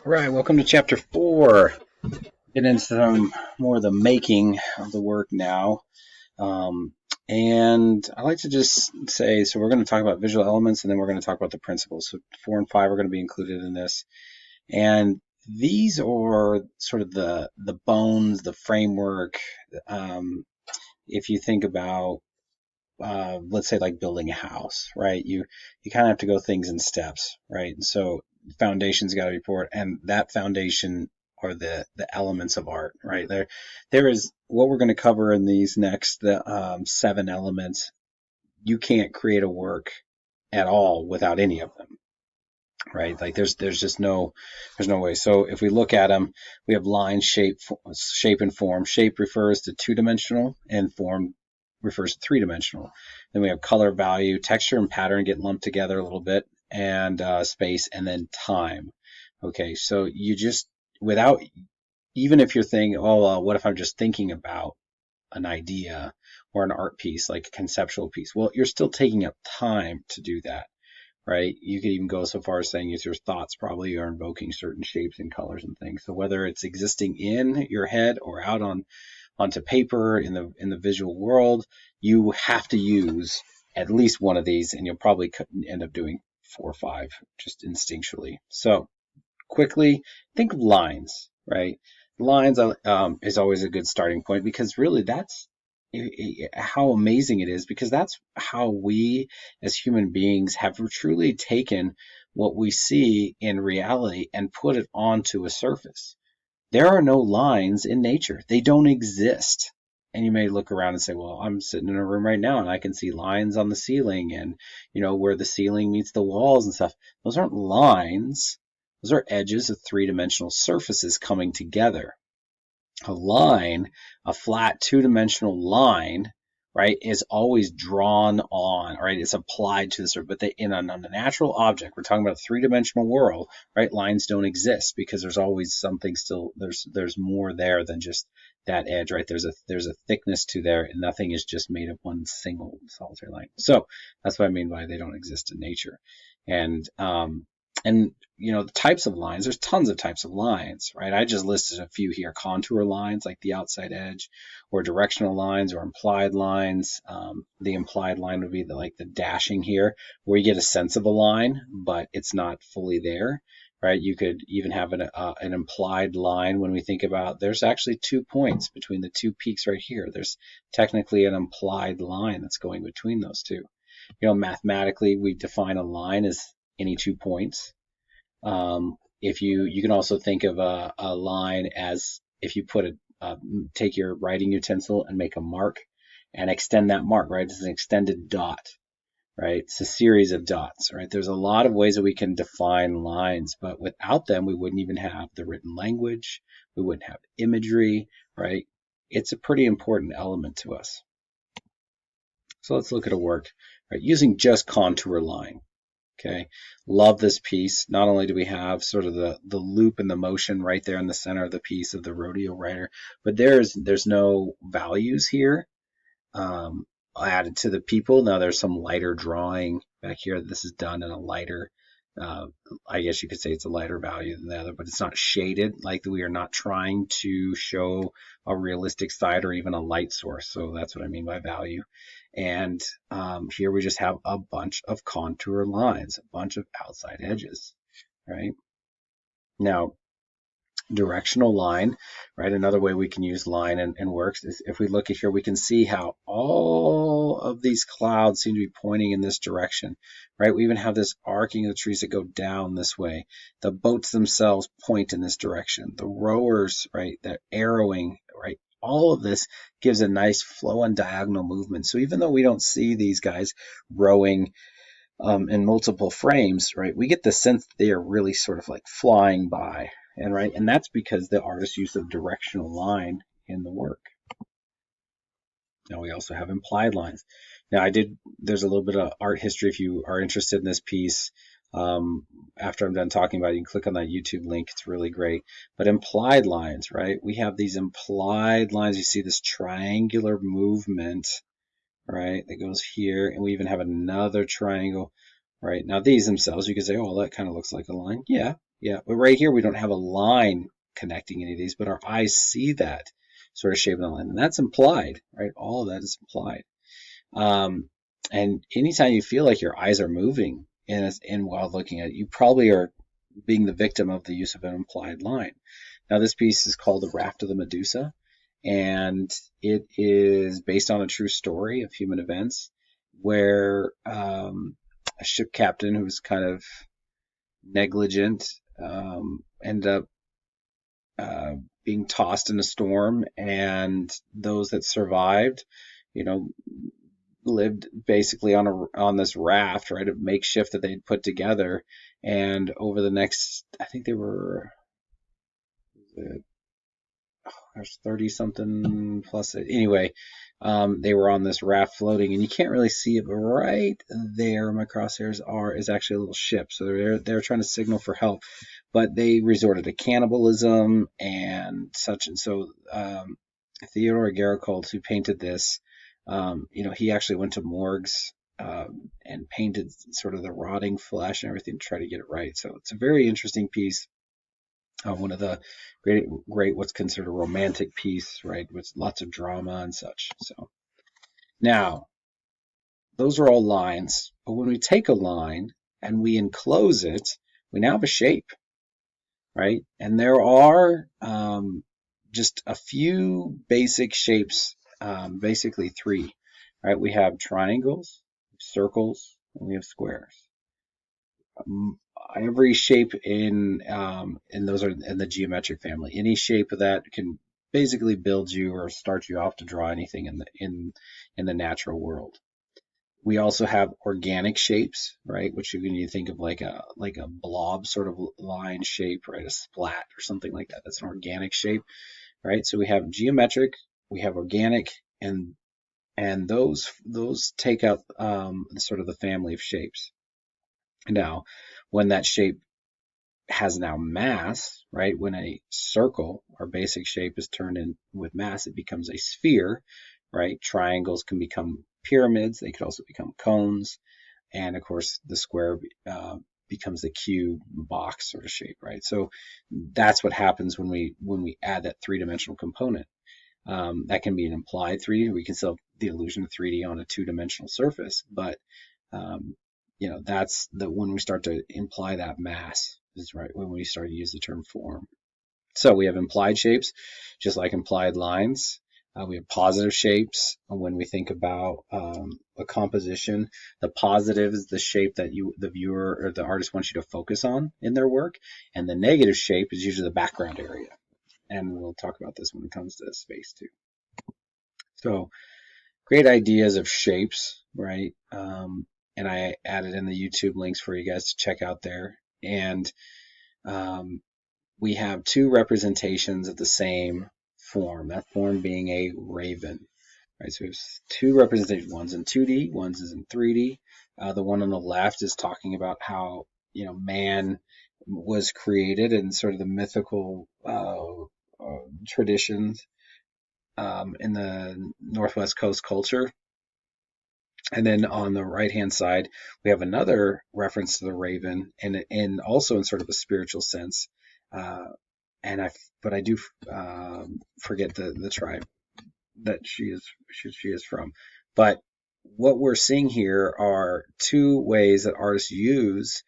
Right, welcome to chapter 4. Get into some more of the making of the work now. And I like to just say, so we're going to talk about visual elements and then we're going to talk about the principles. So 4 and 5 are going to be included in this. And these are sort of the bones, the framework. If you think about, let's say like building a house, right? You kind of have to go things in steps, right? And so foundation's got to be poured, and that foundation are the elements of art, right? There is what we're going to cover in these next the 7 elements. You can't create a work at all without any of them, right? Like there's just there's no way. So if we look at them, we have line, shape and form. Shape refers to two-dimensional, and form refers to three-dimensional. Then we have color, value, texture, and pattern get lumped together a little bit, and space, and then time. Okay, so you just without even if you're thinking, oh, what if I'm just thinking about an idea or an art piece, like a conceptual piece? Well, you're still taking up time to do that, right? You could even go so far as saying it's your thoughts probably are invoking certain shapes and colors and things. So whether it's existing in your head or out onto paper in the visual world, you have to use at least one of these, and you'll probably end up doing 4 or 5 just instinctually. So quickly, think of lines, right? Lines is always a good starting point because really that's how amazing it is, because that's how we as human beings have truly taken what we see in reality and put it onto a surface. There are no lines in nature. They don't exist. And you may look around and say, well, I'm sitting in a room right now and I can see lines on the ceiling and, where the ceiling meets the walls and stuff. Those aren't lines. Those are edges of three-dimensional surfaces coming together. A line, a flat two-dimensional line, right, is always drawn on, right? It's applied to the surface. But in a natural object, we're talking about a three-dimensional world, right? Lines don't exist because there's always something still. There's more there than just that edge, right? There's a thickness to there, and nothing is just made of one single solitary line. So that's what I mean by they don't exist in nature. And the types of lines, there's tons of types of lines, right? I just listed a few here. Contour lines, like the outside edge, or directional lines, or implied lines. The implied line would be like the dashing here, where you get a sense of a line, but it's not fully there, right? You could even have an implied line when we think about there's actually 2 points between the 2 peaks right here. There's technically an implied line that's going between those two. Mathematically, we define a line as any 2 points. If you can also think of a line as if you take your writing utensil and make a mark and extend that mark, right? It's an extended dot, right? It's a series of dots, right? There's a lot of ways that we can define lines, but without them, we wouldn't even have the written language. We wouldn't have imagery, right? It's a pretty important element to us. So let's look at a work, right? Using just contour line. Okay, love this piece. Not only do we have sort of the loop and the motion right there in the center of the piece of the rodeo rider, but there's no values here added to the people. Now there's some lighter drawing back here. This is done in a lighter, I guess you could say it's a lighter value than the other, but it's not shaded. Like we are not trying to show a realistic side or even a light source. So that's what I mean by value. And here we just have a bunch of contour lines, a bunch of outside edges, right? Now, directional line, right? Another way we can use line and works is if we look at here, we can see how all of these clouds seem to be pointing in this direction, right? We even have this arcing of the trees that go down this way. The boats themselves point in this direction. The rowers, right? They're arrowing, right? All of this gives a nice flow and diagonal movement. So even though we don't see these guys rowing in multiple frames, right, we get the sense that they are really sort of like flying by, and that's because the artist's use of directional line in the work. Now we also have implied lines. Now there's a little bit of art history if you are interested in this piece. After I'm done talking about it, you can click on that YouTube link. It's really great. But implied lines, right? We have these implied lines. You see this triangular movement, right, that goes here, and we even have another triangle, right? Now these themselves, you could say, oh, that kind of looks like a line. Yeah, Yeah, but right here we don't have a line connecting any of these, but our eyes see that sort of shape in the line, and that's implied, right? All of that is implied. Um, and anytime you feel like your eyes are moving in while looking at it, you probably are being the victim of the use of an implied line. Now, this piece is called The Raft of the Medusa, and it is based on a true story of human events where a ship captain who was kind of negligent ended up uh, being tossed in a storm, and those that survived, you know, lived basically on this raft, right, a makeshift that they'd put together, and over the next, I think they were, there's 30 something plus anyway, they were on this raft floating, and you can't really see it, but right there my crosshairs are is actually a little ship, so they're trying to signal for help, but they resorted to cannibalism and such. And so Theodore Gericault, who painted this, he actually went to morgues and painted sort of the rotting flesh and everything to try to get it right. So it's a very interesting piece. One of the great what's considered a romantic piece, right, with lots of drama and such. So now those are all lines, but when we take a line and we enclose it, we now have a shape, right? And there are just a few basic shapes, basically three, right? We have triangles, circles, and we have squares. Every shape in those are in the geometric family. Any shape of that can basically build you or start you off to draw anything in the natural world. We also have organic shapes, right? Which you can think of like a blob sort of line shape, right? A splat or something like that. That's an organic shape, right? So we have geometric, we have organic, and those take up sort of the family of shapes. Now, when that shape has now mass, right? When a circle or basic shape is turned in with mass, it becomes a sphere, right? Triangles can become pyramids. They could also become cones. And of course, the square becomes the cube box sort of shape, right? So that's what happens when we add that three-dimensional component. That can be an implied 3D. We can still have the illusion of 3D on a two-dimensional surface, but that's when we start to imply that mass is right when we start to use the term form. So we have implied shapes, just like implied lines. We have positive shapes when we think about a composition. The positive is the shape that the viewer or the artist wants you to focus on in their work, and the negative shape is usually the background area. And we'll talk about this when it comes to space too. So great ideas of shapes, right? And I added in the YouTube links for you guys to check out there. And we have two representations of the same form, that form being a raven. Right, so we have two representations. One's in 2D, one's is in 3D. The one on the left is talking about how man was created and sort of the mythical traditions in the Northwest Coast culture. And then on the right-hand side, we have another reference to the raven, and also in sort of a spiritual sense. But I do forget the tribe that she is from. But what we're seeing here are two ways that artists use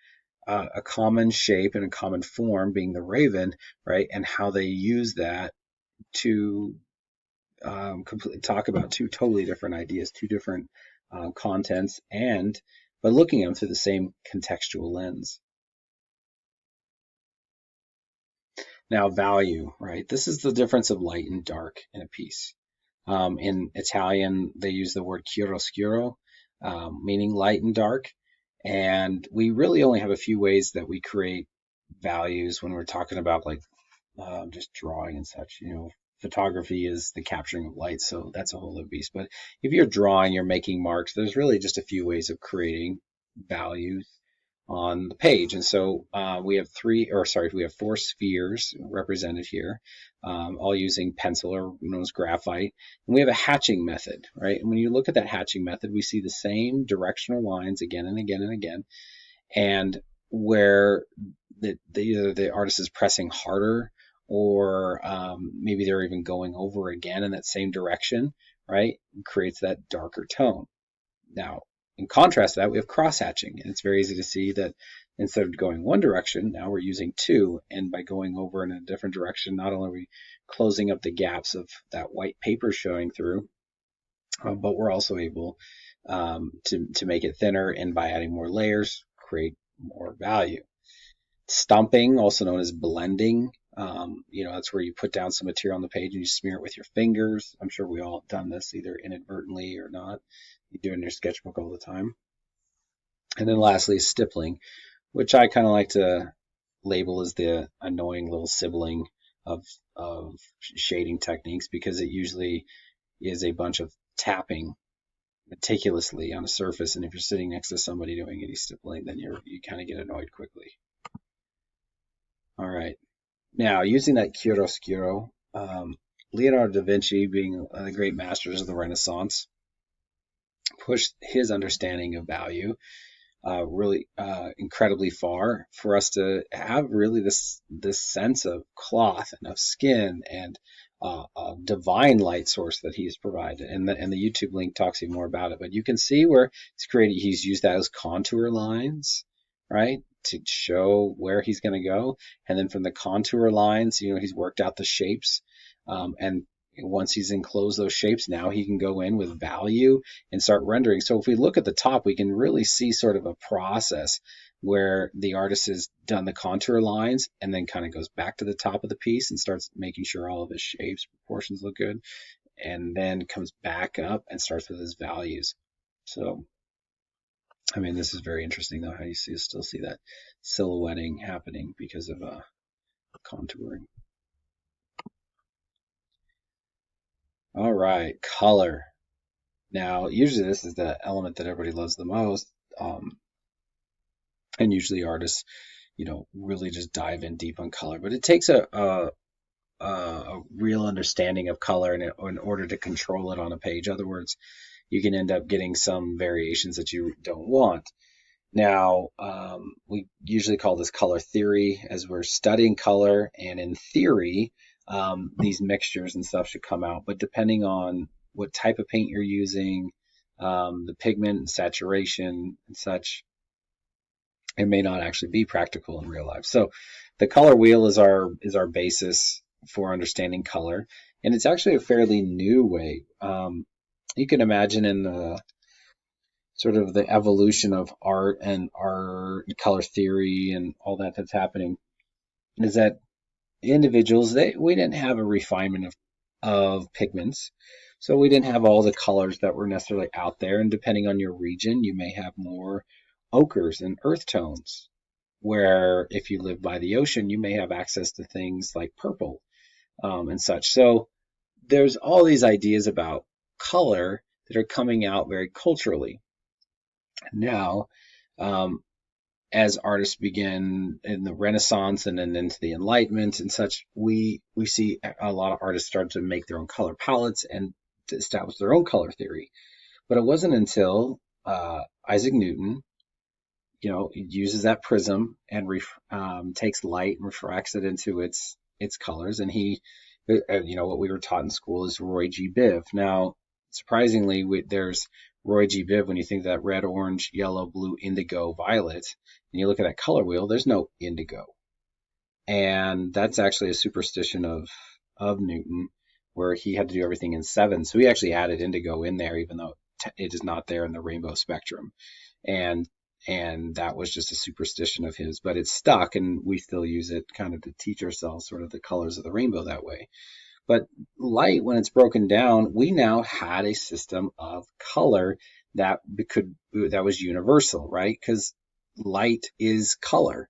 a common shape and a common form, being the raven, right, and how they use that to completely talk about two totally different ideas, two different contents, but looking at them through the same contextual lens. Now, value, right? This is the difference of light and dark in a piece. In Italian, they use the word chiaroscuro, meaning light and dark. And we really only have a few ways that we create values when we're talking about just drawing and such. Photography is the capturing of light, so that's a whole other beast. But if you're drawing, you're making marks, there's really just a few ways of creating values on the page. And so we have four spheres represented here, all using pencil or known as graphite. And we have a hatching method, right? And when you look at that hatching method, we see the same directional lines again and again and again. And where either the artist is pressing harder, or maybe they're even going over again in that same direction, right? It creates that darker tone. Now, in contrast to that, we have cross-hatching, and it's very easy to see that instead of going one direction, now we're using two, and by going over in a different direction, not only are we closing up the gaps of that white paper showing through, but we're also able to make it thinner, and by adding more layers, create more value. Stumping, also known as blending, that's where you put down some material on the page and you smear it with your fingers. I'm sure we all have done this either inadvertently or not. You do it in your sketchbook all the time. And then lastly, stippling, which I kind of like to label as the annoying little sibling of shading techniques, because it usually is a bunch of tapping meticulously on a surface, and if you're sitting next to somebody doing any stippling, then you kind of get annoyed quickly. All right, now using that chiaroscuro, Leonardo da Vinci, being the great masters of the Renaissance, pushed his understanding of value really incredibly far for us to have really this sense of cloth and of skin and a divine light source that he's provided. And the YouTube link talks even more about it. But you can see where he's used that as contour lines, right, to show where he's going to go. And then from the contour lines, he's worked out the shapes. And once he's enclosed those shapes, now he can go in with value and start rendering. So if we look at the top, we can really see sort of a process where the artist has done the contour lines and then kind of goes back to the top of the piece and starts making sure all of his shapes, proportions look good, and then comes back up and starts with his values. So, I mean, this is very interesting though, how you still see that silhouetting happening because of contouring. All right, color. Now, usually this is the element that everybody loves the most, and usually artists, really just dive in deep on color. But it takes a real understanding of color in order to control it on a page. In other words, you can end up getting some variations that you don't want. Now, we usually call this color theory, as we're studying color, and in theory, these mixtures and stuff should come out, but depending on what type of paint you're using, the pigment and saturation and such, it may not actually be practical in real life. So the color wheel is our basis for understanding color, and it's actually a fairly new way. You can imagine in the sort of the evolution of art and color theory and all that's happening, is that individuals, we didn't have a refinement of pigments, so we didn't have all the colors that were necessarily out there, and depending on your region, you may have more ochres and earth tones, where if you live by the ocean, you may have access to things like purple and such. So there's all these ideas about color that are coming out very culturally. Now, as artists begin in the Renaissance and then into the Enlightenment and such, we see a lot of artists start to make their own color palettes and to establish their own color theory. But it wasn't until Isaac Newton, uses that prism and takes light and refracts it into its colors, and he, what we were taught in school is Roy G. Biv. Now, surprisingly, there's Roy G. Biv, when you think of that red, orange, yellow, blue, indigo, violet, and you look at that color wheel, there's no indigo. And that's actually a superstition of Newton, where he had to do everything in 7. So he actually added indigo in there, even though it is not there in the rainbow spectrum. And that was just a superstition of his, but it's stuck, and we still use it kind of to teach ourselves sort of the colors of the rainbow that way. But light, when it's broken down, we now had a system of color that was universal, right? Because light is color,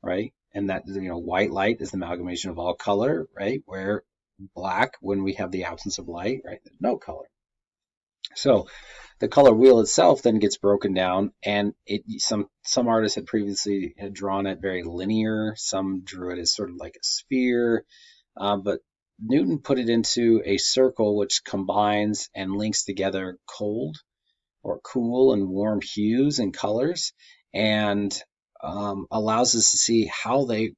right? And that, white light is the amalgamation of all color, right? Where black, when we have the absence of light, right, there's no color. So the color wheel itself then gets broken down, and some artists had previously drawn it very linear. Some drew it as sort of like a sphere, but Newton put it into a circle which combines and links together cold or cool and warm hues and colors, and allows us to see how they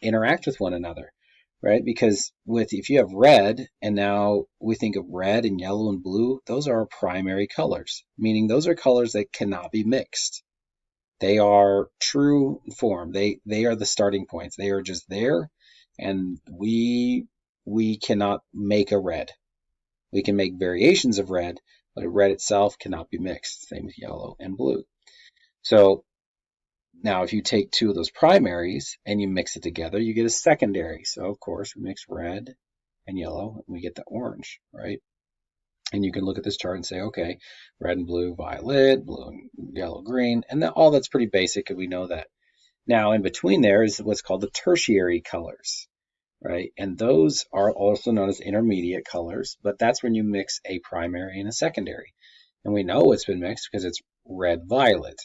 interact with one another, right? Because if you have red, and now we think of red and yellow and blue, those are our primary colors, meaning those are colors that cannot be mixed. They are true form. They are the starting points. They are just there, and we cannot make a red. We can make variations of red, but red itself cannot be mixed. Same with yellow and blue. So now if you take two of those primaries and you mix it together, you get a secondary. So of course we mix red and yellow and we get the orange, right? And you can look at this chart and say, okay, red and blue, violet, blue and yellow, green, and all that's pretty basic, and we know that. Now in between there is what's called the tertiary colors, right? And those are also known as intermediate colors, but that's when you mix a primary and a secondary. And we know it's been mixed because it's red-violet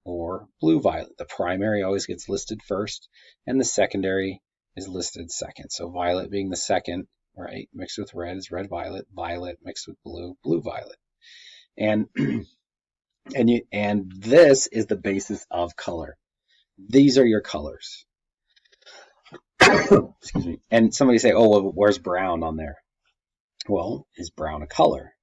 or blue-violet. The primary always gets listed first, and the secondary is listed second. So violet being the second, right, mixed with red is red-violet, violet mixed with blue, blue-violet. And and this is the basis of color. These are your colors. Excuse me. And somebody say, oh, well, where's brown on there? Well, is brown a color?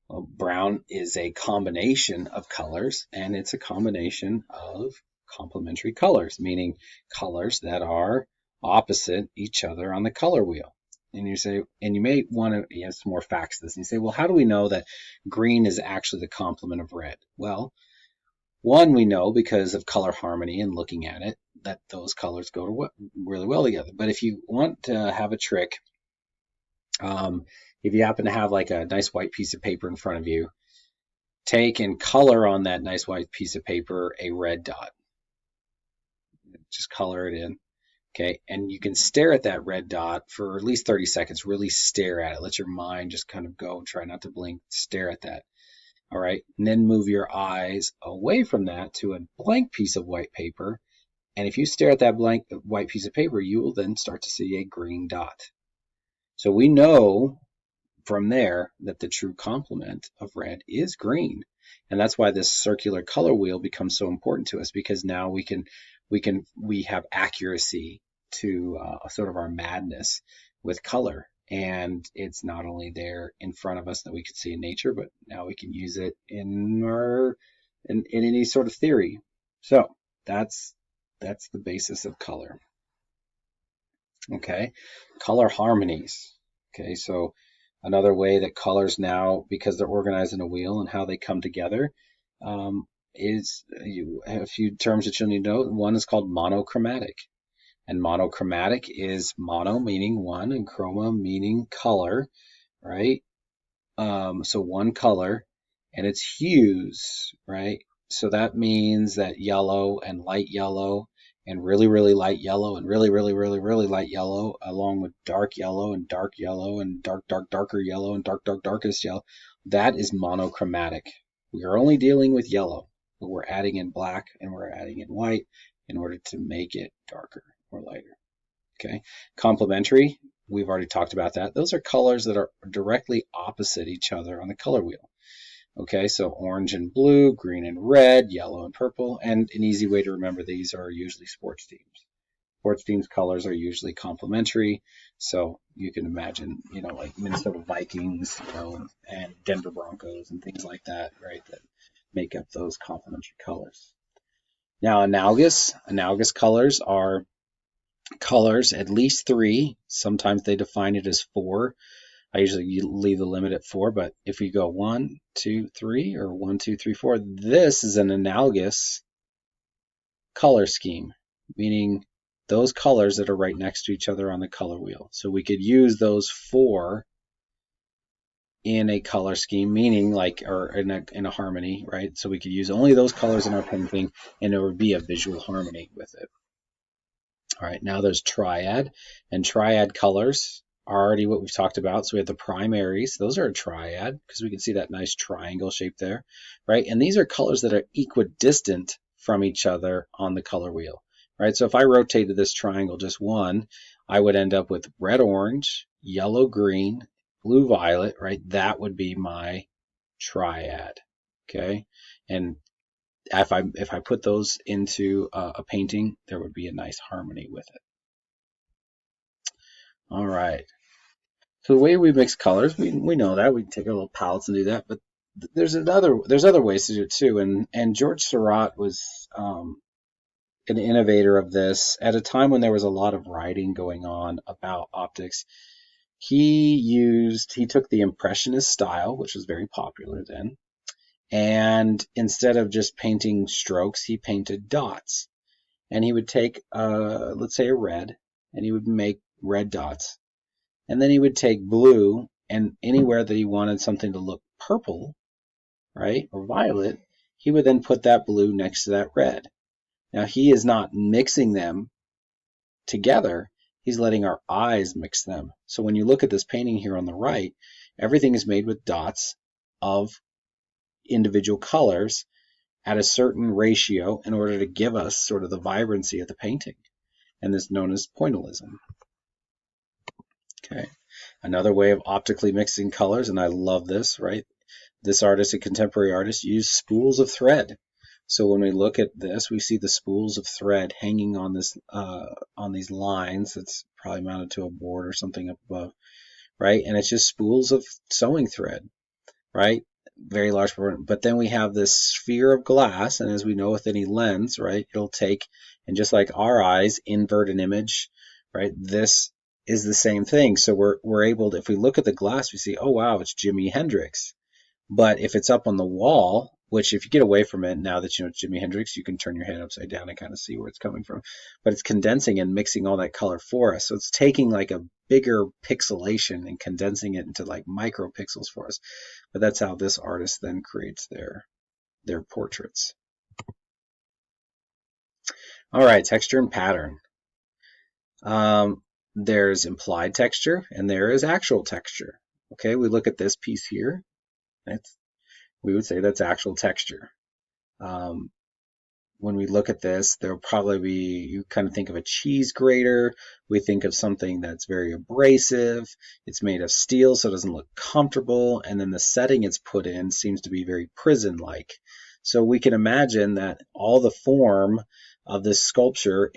Well, brown is a combination of colors, and it's a combination of complementary colors, meaning colors that are opposite each other on the color wheel. And you say, and you may want to add some more facts to this. And you say, well, how do we know that green is actually the complement of red? Well, one, we know because of color harmony and looking at it, that those colors go really well together. But if you want to have a trick, if you happen to have like a nice white piece of paper in front of you, take and color on that nice white piece of paper a red dot. Just color it in. Okay, and you can stare at that red dot for at least 30 seconds. Really stare at it. Let your mind just kind of go. Try not to blink. Stare at that. All right, and then move your eyes away from that to a blank piece of white paper. And if you stare at that blank white piece of paper, you will then start to see a green dot. So we know from there that the true complement of red is green. And that's why this circular color wheel becomes so important to us, because now we have accuracy to sort of our madness with color. And it's not only there in front of us that we can see in nature, but now we can use it in any sort of theory. So that's the basis of color. Okay, color harmonies. Okay, so another way that colors now, because they're organized in a wheel and how they come together, is a few terms that you'll need to know. One is called monochromatic. And monochromatic is mono meaning one and chroma meaning color, right? So one color and its hues, right? So that means that yellow and light yellow and really, really light yellow and really, really, really, really light yellow, along with dark yellow and darker yellow and darker yellow and darkest yellow, that is monochromatic. We are only dealing with yellow, but we're adding in black and we're adding in white in order to make it darker or lighter. Okay, complementary, we've already talked about that. Those are colors that are directly opposite each other on the color wheel. Okay, so orange and blue, green and red, yellow and purple, and an easy way to remember these are usually sports teams. Sports teams' colors are usually complementary, so you can imagine, like Minnesota Vikings, and Denver Broncos and things like that, right, that make up those complementary colors. Now, analogous colors are colors, at least three. Sometimes they define it as four. I usually leave the limit at 4, but if we go 1, 2, 3, or 1, 2, 3, 4, this is an analogous color scheme, meaning those colors that are right next to each other on the color wheel. So we could use those 4 in a color scheme, meaning or in a harmony, right? So we could use only those colors in our painting, and it would be a visual harmony with it. All right, now there's triad, and triad colors are already what we've talked about. So we have the primaries. Those are a triad because we can see that nice triangle shape there, right? And these are colors that are equidistant from each other on the color wheel, right? So if I rotated this triangle just one, I would end up with red-orange, yellow-green, blue-violet, right? That would be my triad, okay? And if I put those into a painting, there would be a nice harmony with it. All right. So the way we mix colors, we know that we can take our little palettes and do that, but there's other ways to do it too. And George Seurat was an innovator of this at a time when there was a lot of writing going on about optics. He took the Impressionist style, which was very popular then, and instead of just painting strokes, he painted dots. And he would take, let's say, a red, and he would make red dots. And then he would take blue, and anywhere that he wanted something to look purple, right, or violet, he would then put that blue next to that red. Now, he is not mixing them together, he's letting our eyes mix them. So when you look at this painting here on the right, everything is made with dots of individual colors at a certain ratio in order to give us sort of the vibrancy of the painting. And this is known as pointillism. Okay. Another way of optically mixing colors, and I love this, right? This artist, a contemporary artist, used spools of thread. So when we look at this, we see the spools of thread hanging on this on these lines. It's probably mounted to a board or something up above, right? And it's just spools of sewing thread, right? Very large. But then we have this sphere of glass, and as we know with any lens, right, it'll take, and just like our eyes invert an image, right? This is the same thing. So we're able to, if we look at the glass, we see, oh wow, it's Jimi Hendrix. But if it's up on the wall, which if you get away from it now that you know it's Jimi Hendrix, you can turn your head upside down and kind of see where it's coming from. But it's condensing and mixing all that color for us. So it's taking like a bigger pixelation and condensing it into like micropixels for us. But that's how this artist then creates their portraits. All right, texture and pattern. There's implied texture and there is actual texture. Okay, we look at this piece here. We would say that's actual texture. When we look at this, there'll probably be, you kind of think of a cheese grater. We think of something that's very abrasive. It's made of steel, so it doesn't look comfortable. And then the setting it's put in seems to be very prison-like. So we can imagine that all the form of this sculpture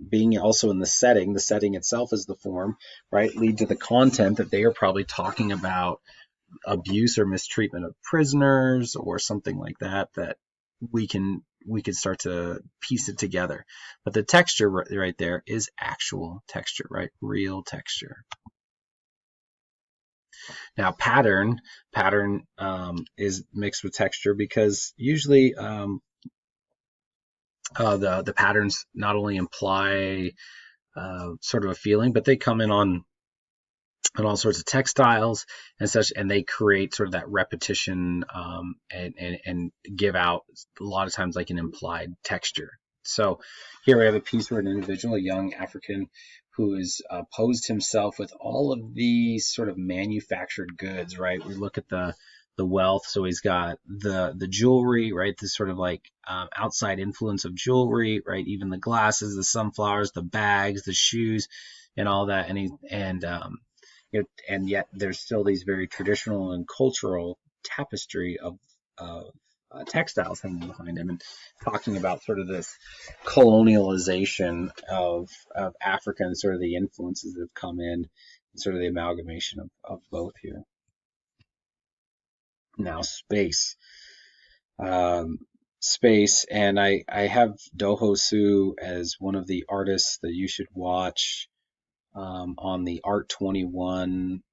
being also in the setting itself is the form, right, lead to the content that they are probably talking about abuse or mistreatment of prisoners or something like that, that we could start to piece it together. But the texture right there is actual texture, right? Real texture. Now pattern is mixed with texture because usually the patterns not only imply sort of a feeling, but they come in on all sorts of textiles and such, and they create sort of that repetition and give out a lot of times like an implied texture. So here we have a piece where an individual, a young African, who has posed himself with all of these sort of manufactured goods, right? We look at the wealth, so he's got the jewelry, right? This sort of like outside influence of jewelry, right? Even the glasses, the sunflowers, the bags, the shoes, and all that, and yet there's still these very traditional and cultural tapestry of textiles hanging behind him, and talking about sort of this colonialization of Africa and sort of the influences that have come in, and sort of the amalgamation of both here. Now space. Space, and I have Doho Su as one of the artists that you should watch on the Art 21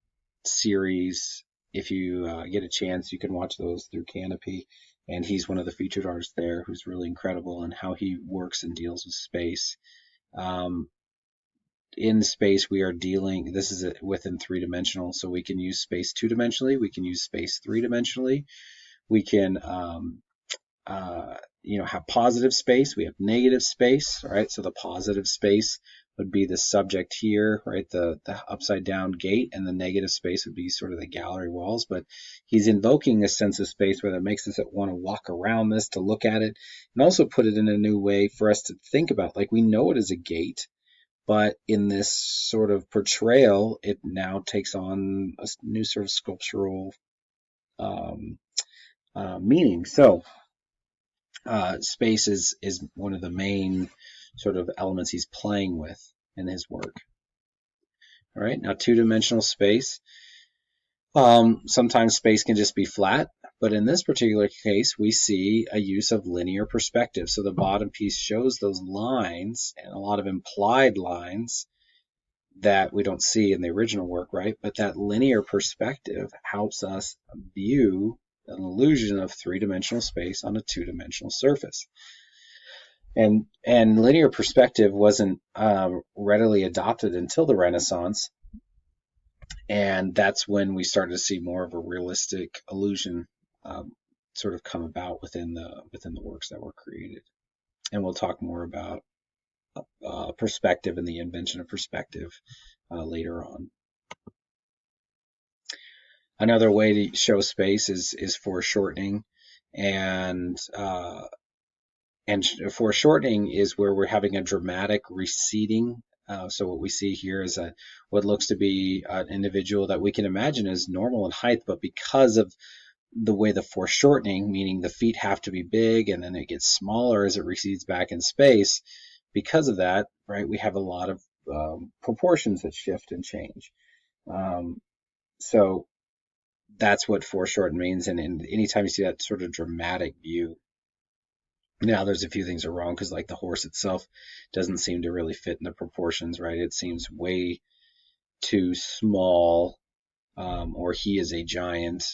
series. If you get a chance, you can watch those through Canopy, and he's one of the featured artists there who's really incredible in how he works and deals with space. In space, we are dealing, this is within three-dimensional, so we can use space two-dimensionally, we can use space three-dimensionally, we can have positive space, we have negative space, right? So the positive space would be the subject here, right? The upside down gate, and the negative space would be sort of the gallery walls. But he's invoking a sense of space where that makes us want to walk around this, to look at it, and also put it in a new way for us to think about. Like, we know it as a gate, but in this sort of portrayal, it now takes on a new sort of sculptural meaning. So space is one of the main sort of elements he's playing with in his work. All right, now two-dimensional space. Sometimes space can just be flat, but in this particular case, we see a use of linear perspective. So the bottom piece shows those lines and a lot of implied lines that we don't see in the original work, right? But that linear perspective helps us view an illusion of three-dimensional space on a two-dimensional surface. And linear perspective wasn't readily adopted until the Renaissance, and that's when we started to see more of a realistic illusion sort of come about within the works that were created. And we'll talk more about perspective and the invention of perspective later on. Another way to show space is foreshortening, and foreshortening is where we're having a dramatic receding. So what we see here is what looks to be an individual that we can imagine is normal in height, but because of the way the foreshortening, meaning the feet have to be big and then it gets smaller as it recedes back in space, because of that, right, we have a lot of proportions that shift and change. So that's what foreshorten means, and anytime you see that sort of dramatic view. Now, there's a few things are wrong because, like, the horse itself doesn't seem to really fit in the proportions, right? It seems way too small, or he is a giant.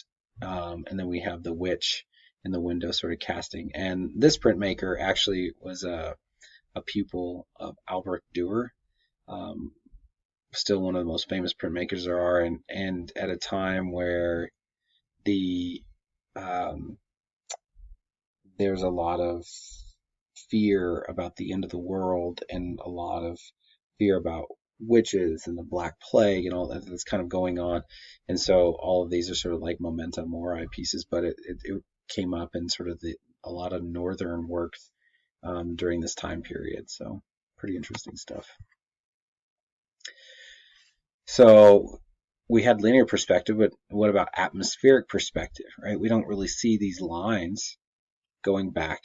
And then we have the witch in the window sort of casting. And this printmaker actually was a pupil of Albrecht Dürer, still one of the most famous printmakers there are, and at a time where there's a lot of fear about the end of the world and a lot of fear about witches and the Black Plague and all that's kind of going on. And so all of these are sort of like memento mori pieces, but it came up in sort of a lot of northern works during this time period. So pretty interesting stuff. So we had linear perspective, but what about atmospheric perspective, right? We don't really see these lines going back.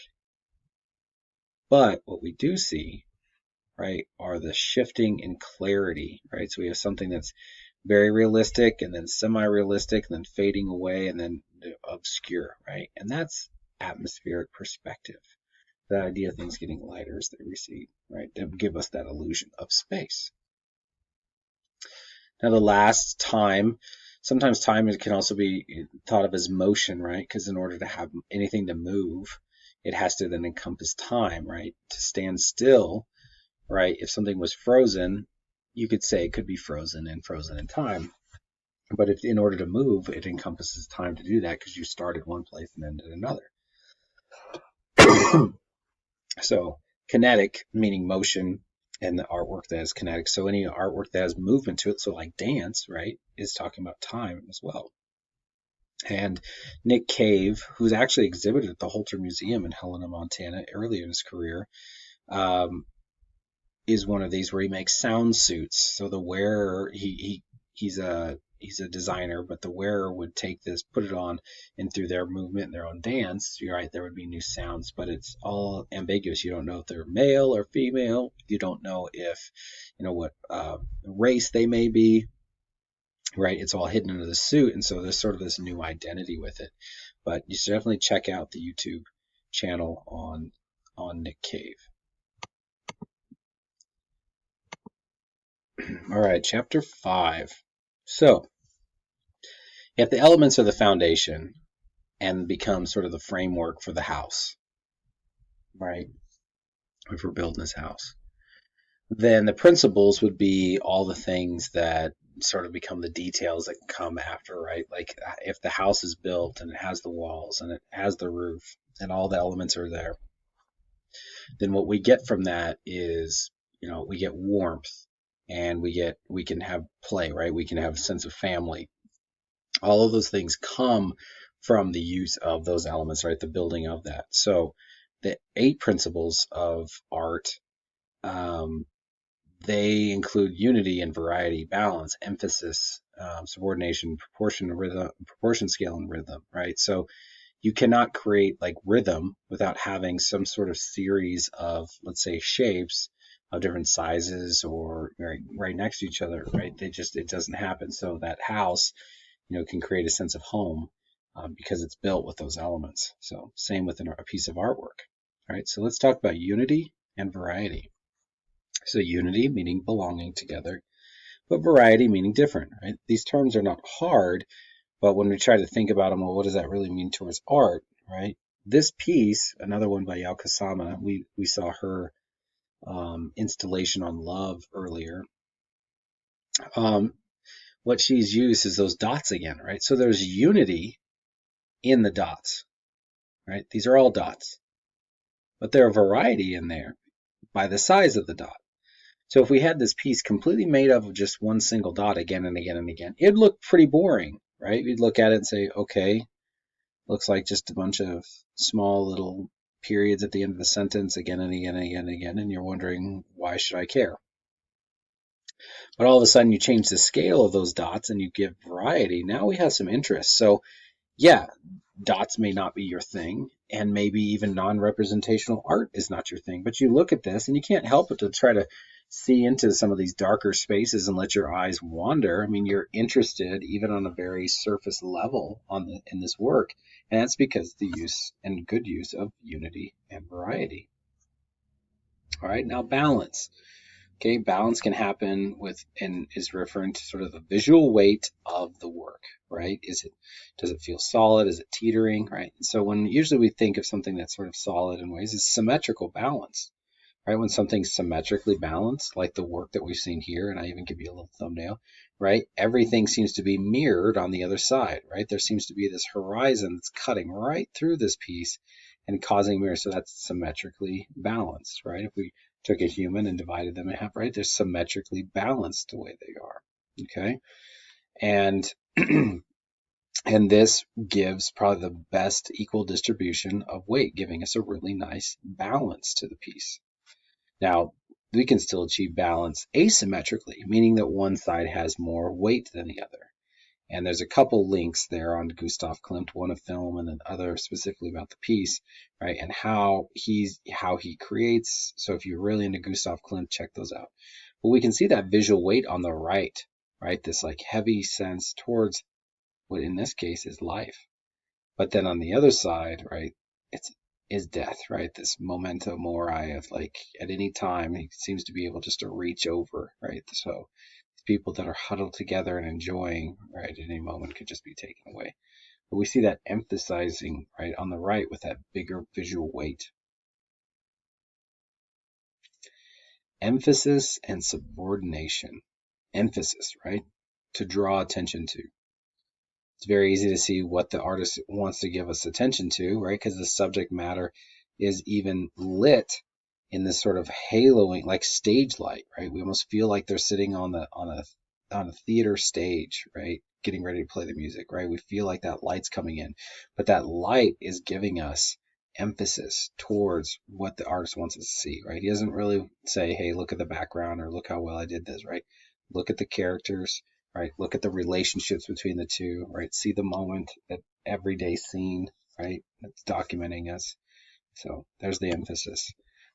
But what we do see, right, are the shifting in clarity, right? So we have something that's very realistic and then semi-realistic and then fading away and then obscure, right? And that's atmospheric perspective. The idea of things getting lighter as they recede, right? To give us that illusion of space. Now the last, time. Sometimes time can also be thought of as motion, right? Because in order to have anything to move, it has to then encompass time, right? To stand still, right? If something was frozen, you could say it could be frozen in time. But if in order to move, it encompasses time to do that because you start at one place and end at another. So kinetic, meaning motion, and the artwork that has kinetic. So any artwork that has movement to it, so like dance, right, is talking about time as well. And Nick Cave, who's actually exhibited at the Holter Museum in Helena, Montana, early in his career, is one of these where he makes sound suits. So the wearer, he's a designer, but the wearer would take this, put it on, and through their movement and their own dance, you're right, there would be new sounds, but it's all ambiguous. You don't know if they're male or female. You don't know if, what race they may be, right? It's all hidden under the suit, and so there's sort of this new identity with it. But you should definitely check out the YouTube channel on Nick Cave. All right, chapter 5. So, if the elements are the foundation and become sort of the framework for the house, right? If we're building this house, then the principles would be all the things that sort of become the details that come after, right? Like if the house is built and it has the walls and it has the roof and all the elements are there, then what we get from that is, we get warmth and we can have play, right? We can have a sense of family. All of those things come from the use of those elements, right? The building of that. So the 8 principles of art, they include unity and variety, balance, emphasis, subordination, proportion, rhythm, proportion, scale, and rhythm, right? So you cannot create like rhythm without having some sort of series of, let's say, shapes of different sizes or right next to each other, right? It doesn't happen. So that house, can create a sense of home because it's built with those elements. So same with a piece of artwork. All right, so let's talk about unity and variety. So unity meaning belonging together, but variety meaning different, right? These terms are not hard, but when we try to think about them, well, what does that really mean towards art, right? This piece, another one by Yao Kusama, we saw her installation on love earlier. What she's used is those dots again, right? So there's unity in the dots, right? These are all dots, but there are variety in there by the size of the dot. So if we had this piece completely made up of just one single dot again and again and again, it'd look pretty boring, right? You'd look at it and say, okay, looks like just a bunch of small little periods at the end of a sentence again and again and again and again, and you're wondering, why should I care? But all of a sudden you change the scale of those dots and you give variety. Now we have some interest. So yeah, dots may not be your thing, and maybe even non-representational art is not your thing, but you look at this and you can't help but to try to see into some of these darker spaces and let your eyes wander. I mean, you're interested even on a very surface level in this work, and that's because the use and good use of unity and variety. All right, now balance. Okay, balance can happen with and is referring to sort of the visual weight of the work, right? Does it feel solid? Is it teetering, right? And so when usually we think of something that's sort of solid in ways, it's symmetrical balance, right? When something's symmetrically balanced, like the work that we've seen here, and I even give you a little thumbnail, right? Everything seems to be mirrored on the other side, right? There seems to be this horizon that's cutting right through this piece and causing mirrors, so that's symmetrically balanced, right? If we took a human and divided them in half, right? They're symmetrically balanced the way they are, okay? And and this gives probably the best equal distribution of weight, giving us a really nice balance to the piece. Now, we can still achieve balance asymmetrically, meaning that one side has more weight than the other. And there's a couple links there on Gustav Klimt, one of film and then other specifically about the piece, right? And how he creates. So if you're really into Gustav Klimt, check those out. But we can see that visual weight on the right? This like heavy sense towards what in this case is life. But then on the other side, right, is death, right? This memento mori of like at any time he seems to be able just to reach over, right? So people that are huddled together and enjoying, right, at any moment could just be taken away. But we see that emphasizing, right, on the right with that bigger visual weight. Emphasis and subordination. Emphasis, right, to draw attention to. It's very easy to see what the artist wants to give us attention to, right, because the subject matter is even lit in this sort of haloing, like stage light, right? We almost feel like they're sitting on a theater stage, right? Getting ready to play the music, right? We feel like that light's coming in, but that light is giving us emphasis towards what the artist wants us to see, right? He doesn't really say, hey, look at the background or look how well I did this, right? Look at the characters, right? Look at the relationships between the two, right? See the moment, that everyday scene, right? That's documenting us. So there's the emphasis.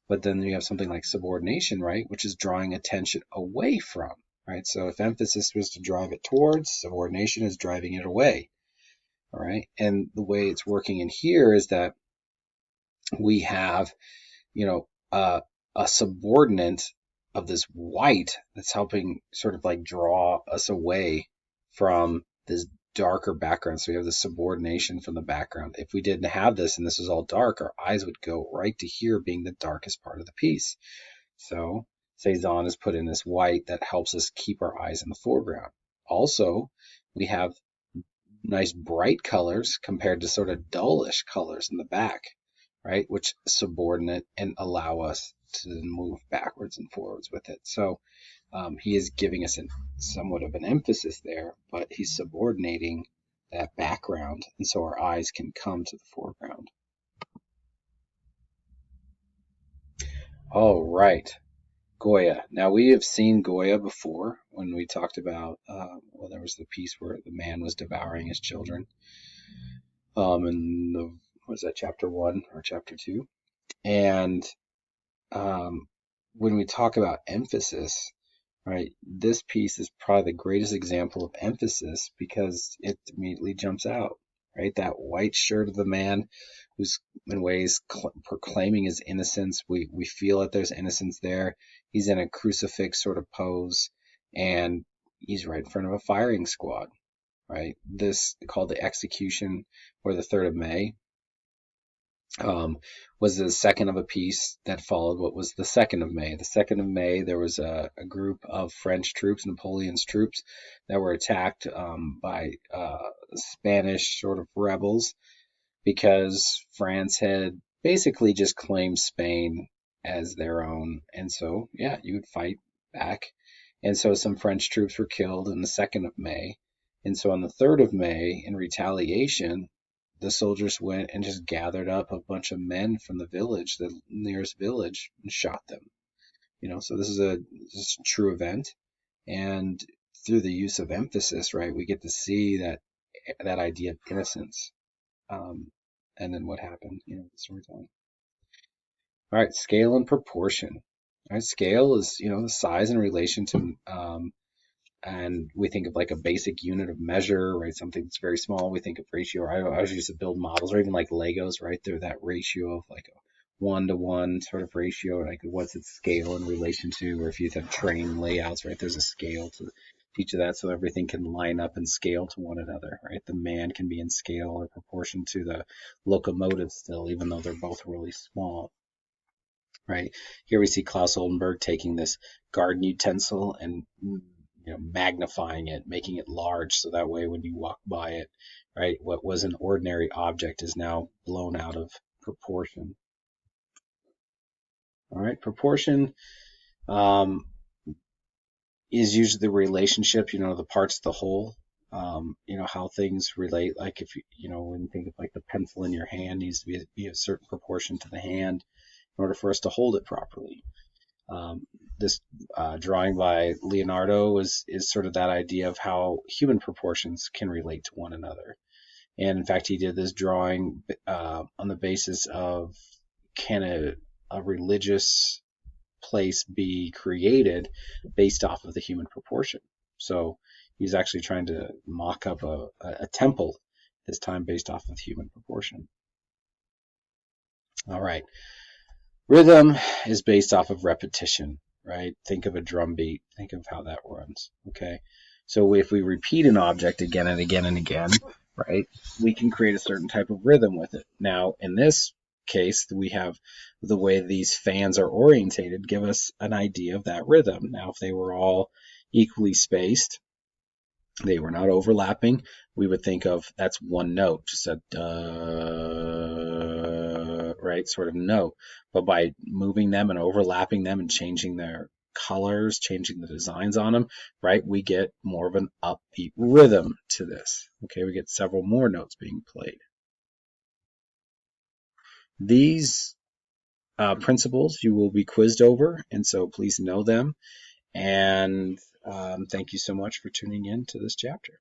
But then you have something like subordination, right? Which is drawing attention away from, right? So if emphasis was to drive it towards, subordination is driving it away, all right? And the way it's working in here is that we have, a subordinate of this white that's helping sort of like draw us away from this darker background. So we have the subordination from the background. If we didn't have this and this was all dark, our eyes would go right to here being the darkest part of the piece. So Cezanne has put in this white that helps us keep our eyes in the foreground. Also, we have nice bright colors compared to sort of dullish colors in the back, right? Which subordinate and allow us to move backwards and forwards with it. So he is giving us somewhat of an emphasis there, but he's subordinating that background, and so our eyes can come to the foreground. All right, Goya. Now we have seen Goya before when we talked about, there was the piece where the man was devouring his children. in the, what is that, chapter 1 or chapter 2? And um, when we talk about emphasis, right, this piece is probably the greatest example of emphasis because it immediately jumps out, right? That white shirt of the man who's in ways proclaiming his innocence. We feel that there's innocence there. He's in a crucifix sort of pose, and he's right in front of a firing squad, right? This called the execution, or the 3rd of May, was the second of a piece that followed what was the 2nd of May. The 2nd of May, there was a group of French troops, Napoleon's troops, that were attacked by Spanish sort of rebels because France had basically just claimed Spain as their own. And so, yeah, you would fight back. And so some French troops were killed on the 2nd of May. And so on the 3rd of May, in retaliation, the soldiers went and just gathered up a bunch of men from the village, the nearest village, and shot them. So this is a true event, and through the use of emphasis, right, we get to see that idea of innocence, and then what happened, the storytelling. All right, scale and proportion. All right, scale is the size in relation to and we think of like a basic unit of measure, right? Something that's very small. We think of ratio. I always used to build models, or even like Legos, right? They're that ratio of like a 1-to-1 sort of ratio, like what's its scale in relation to, or if you have train layouts, right? There's a scale to each of that, so everything can line up and scale to one another, right? The man can be in scale or proportion to the locomotive still, even though they're both really small. Right here, we see Claes Oldenburg taking this garden utensil and magnifying it, making it large, so that way when you walk by it, right, what was an ordinary object is now blown out of proportion. All right, proportion is usually the relationship, the parts of the whole. How things relate. Like if when you think of like the pencil in your hand needs to be a certain proportion to the hand in order for us to hold it properly. This drawing by Leonardo is sort of that idea of how human proportions can relate to one another. And in fact, he did this drawing on the basis of, can a religious place be created based off of the human proportion? So he's actually trying to mock up a temple, this time based off of human proportion. All right. Rhythm is based off of repetition, right? Think of a drum beat. Think of how that runs, okay? So if we repeat an object again and again and again, right, we can create a certain type of rhythm with it. Now, in this case, we have the way these fans are orientated give us an idea of that rhythm. Now, if they were all equally spaced, they were not overlapping, we would think of that's one note, just a right sort of note. But by moving them and overlapping them and changing their colors, changing the designs on them, right, we get more of an upbeat rhythm to this. Okay, we get several more notes being played. These principles you will be quizzed over, and so please know them. And thank you so much for tuning in to this chapter.